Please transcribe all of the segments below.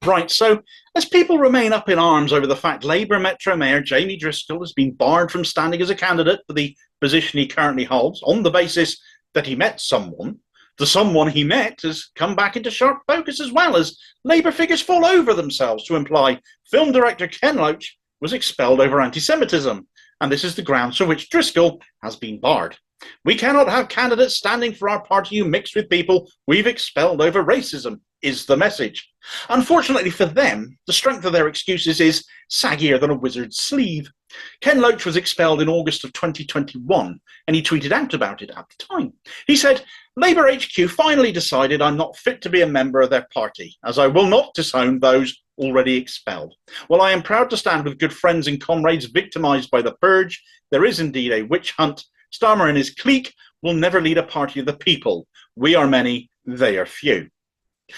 Right, so as people remain up in arms over the fact Labour Metro Mayor Jamie Driscoll has been barred from standing as a candidate for the position he currently holds on the basis that he met someone, the someone he met has come back into sharp focus as well as Labour figures fall over themselves to imply film director Ken Loach was expelled over antisemitism, and this is the grounds for which Driscoll has been barred. We cannot have candidates standing for our party who mix with people we've expelled over racism, is the message. Unfortunately for them, the strength of their excuses is saggier than a wizard's sleeve. Ken Loach was expelled in August of 2021, and he tweeted out about it at the time. He said, "Labour HQ finally decided I'm not fit to be a member of their party, as I will not disown those already expelled. While I am proud to stand with good friends and comrades victimised by the purge, there is indeed a witch hunt. Starmer and his clique will never lead a party of the people. We are many, they are few."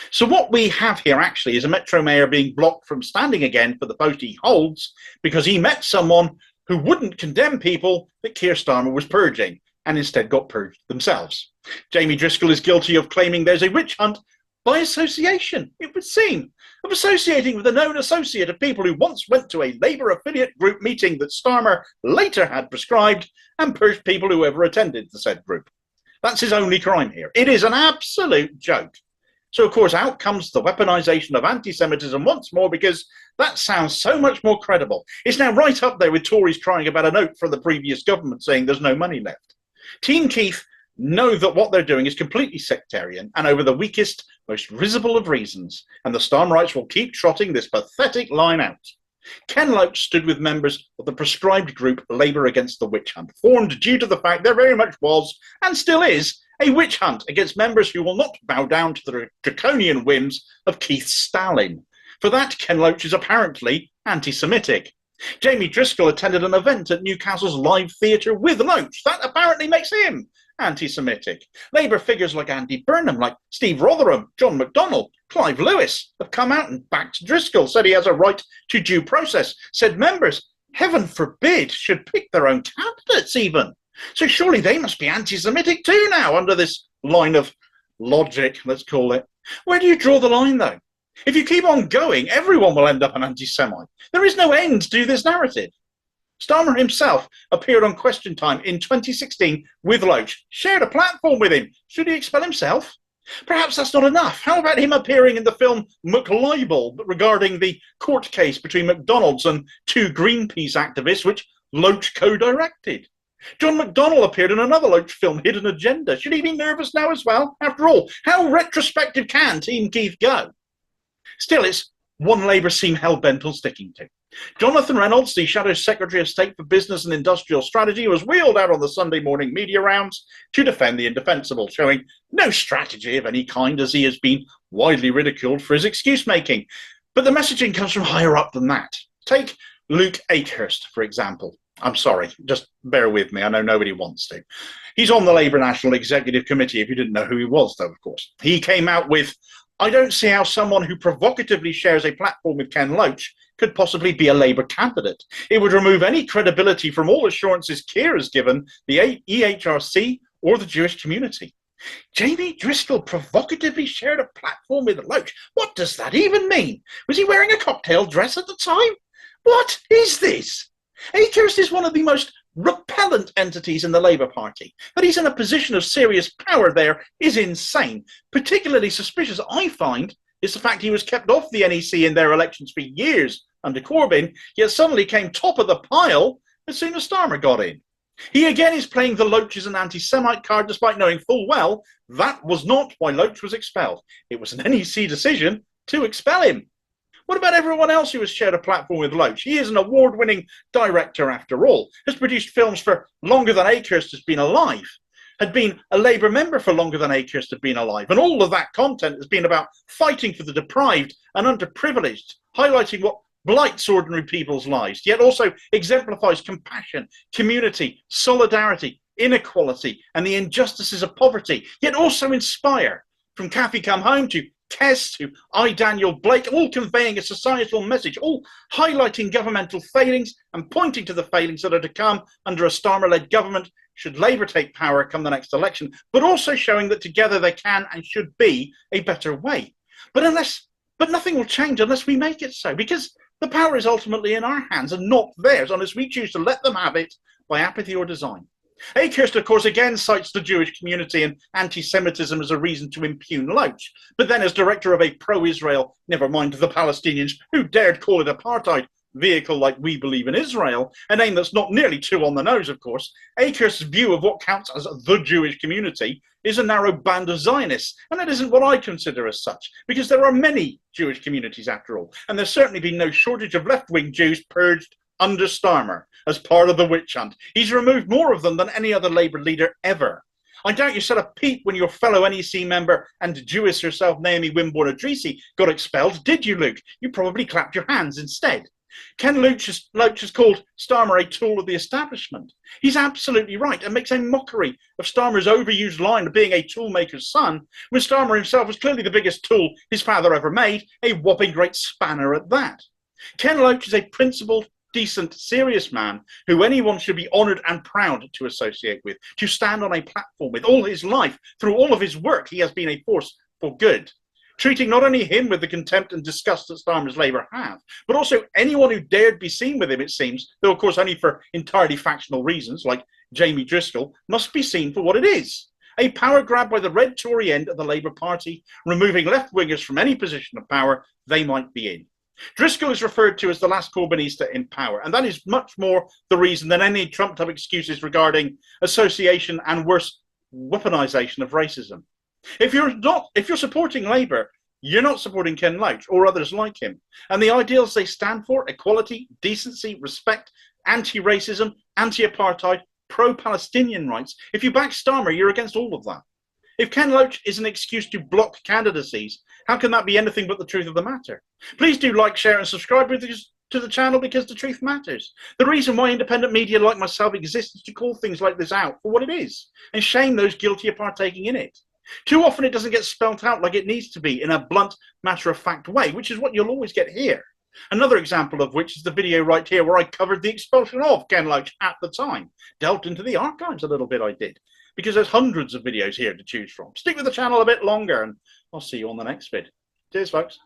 So what we have here actually is a Metro Mayor being blocked from standing again for the post he holds because he met someone who wouldn't condemn people that Keir Starmer was purging and instead got purged themselves. Jamie Driscoll is guilty of claiming there's a witch hunt by association, it would seem, of associating with a known associate of people who once went to a Labour affiliate group meeting that Starmer later had prescribed and purged people who ever attended the said group. That's his only crime here. It is an absolute joke. So, of course, out comes the weaponisation of anti-Semitism once more because that sounds so much more credible. It's now right up there with Tories crying about a note from the previous government saying there's no money left. Team Keith know that what they're doing is completely sectarian and over the weakest, most risible of reasons, and the Starmerites will keep trotting this pathetic line out. Ken Loach stood with members of the proscribed group Labour Against the Witch Hunt, formed due to the fact there very much was, and still is, a witch hunt against members who will not bow down to the draconian whims of Keith Stalin. For that, Ken Loach is apparently anti-Semitic. Jamie Driscoll attended an event at Newcastle's Live Theatre with Loach. That apparently makes him anti-Semitic. Labour figures like Andy Burnham, like Steve Rotherham, John McDonnell, Clive Lewis have come out and backed Driscoll, said he has a right to due process, said members, heaven forbid, should pick their own candidates even. So surely they must be anti-Semitic too now under this line of logic, let's call it. Where do you draw the line though? If you keep on going, everyone will end up an anti-Semite. There is no end to this narrative. Starmer himself appeared on Question Time in 2016 with Loach, shared a platform with him. Should he expel himself? Perhaps that's not enough. How about him appearing in the film McLibel regarding the court case between McDonald's and two Greenpeace activists, which Loach co-directed? John McDonnell appeared in another Loach film, Hidden Agenda. Should he be nervous now as well? After all, how retrospective can Team Keith go? Still, it's one Labour seem hell-bent on sticking to. Jonathan Reynolds, the Shadow Secretary of State for Business and Industrial Strategy, was wheeled out on the Sunday morning media rounds to defend the indefensible, showing no strategy of any kind as he has been widely ridiculed for his excuse-making. But the messaging comes from higher up than that. Take Luke Akehurst, for example. I'm sorry, just bear with me. I know nobody wants to. He's on the Labour National Executive Committee, if you didn't know who he was, though, of course. He came out with, "I don't see how someone who provocatively shares a platform with Ken Loach could possibly be a Labour candidate. It would remove any credibility from all assurances Keir has given the EHRC or the Jewish community." Jamie Driscoll provocatively shared a platform with Loach. What does that even mean? Was he wearing a cocktail dress at the time? What is this? Akehurst is one of the most repellent entities in the Labour Party. That he's in a position of serious power there is insane. Particularly suspicious, I find, is the fact he was kept off the NEC in their elections for years under Corbyn, yet suddenly came top of the pile as soon as Starmer got in. He again is playing the Loach is an anti-Semite card despite knowing full well that was not why Loach was expelled. It was an NEC decision to expel him. What about everyone else who has shared a platform with Loach? He is an award-winning director after all, has produced films for longer than Akehurst has been alive, had been a Labour member for longer than Akehurst had been alive, and all of that content has been about fighting for the deprived and underprivileged, highlighting what blights ordinary people's lives, yet also exemplifies compassion, community, solidarity, inequality, and the injustices of poverty, yet also inspire, from Kathy Come Home to Kes to I, Daniel Blake, all conveying a societal message, all highlighting governmental failings and pointing to the failings that are to come under a Starmer-led government should Labour take power come the next election, but also showing that together there can and should be a better way. But unless But nothing will change unless we make it so, because the power is ultimately in our hands and not theirs unless we choose to let them have it by apathy or design. Akehurst, of course, again cites the Jewish community and anti-Semitism as a reason to impugn Loach. But then as director of a pro-Israel, never mind the Palestinians, who dared call it apartheid, vehicle like We Believe in Israel, a name that's not nearly too on the nose, of course, Akehurst's view of what counts as the Jewish community is a narrow band of Zionists, and that isn't what I consider as such, because there are many Jewish communities after all, and there's certainly been no shortage of left-wing Jews purged under Starmer as part of the witch hunt. He's removed more of them than any other Labour leader ever. I doubt you said a peep when your fellow NEC member and Jewess herself, Naomi Wimborne-Idrissi, got expelled, did you, Luke? You probably clapped your hands instead. Ken Loach has called Starmer a tool of the establishment. He's absolutely right and makes a mockery of Starmer's overused line of being a toolmaker's son, when Starmer himself was clearly the biggest tool his father ever made, a whopping great spanner at that. Ken Loach is a principled, decent, serious man who anyone should be honoured and proud to associate with, to stand on a platform with. All his life, through all of his work, he has been a force for good, treating not only him with the contempt and disgust that Starmer's Labour have, but also anyone who dared be seen with him, it seems, though of course only for entirely factional reasons, like Jamie Driscoll, must be seen for what it is. A power grab by the red Tory end of the Labour Party, removing left-wingers from any position of power they might be in. Driscoll is referred to as the last Corbynista in power, and that is much more the reason than any trumped-up excuses regarding association and worse, weaponisation of racism. If you're supporting Labour, you're not supporting Ken Loach or others like him. And the ideals they stand for, equality, decency, respect, anti-racism, anti-apartheid, pro-Palestinian rights, if you back Starmer, you're against all of that. If Ken Loach is an excuse to block candidacies, how can that be anything but the truth of the matter? Please do like, share and subscribe to the channel, because the truth matters. The reason why independent media like myself exists is to call things like this out for what it is and shame those guilty of partaking in it. Too often it doesn't get spelt out like it needs to be in a blunt, matter-of-fact way, which is what you'll always get here. Another example of which is the video right here where I covered the expulsion of Ken Loach at the time. Delved into the archives a little bit, I did, because there's hundreds of videos here to choose from. Stick with the channel a bit longer and I'll see you on the next vid. Cheers, folks.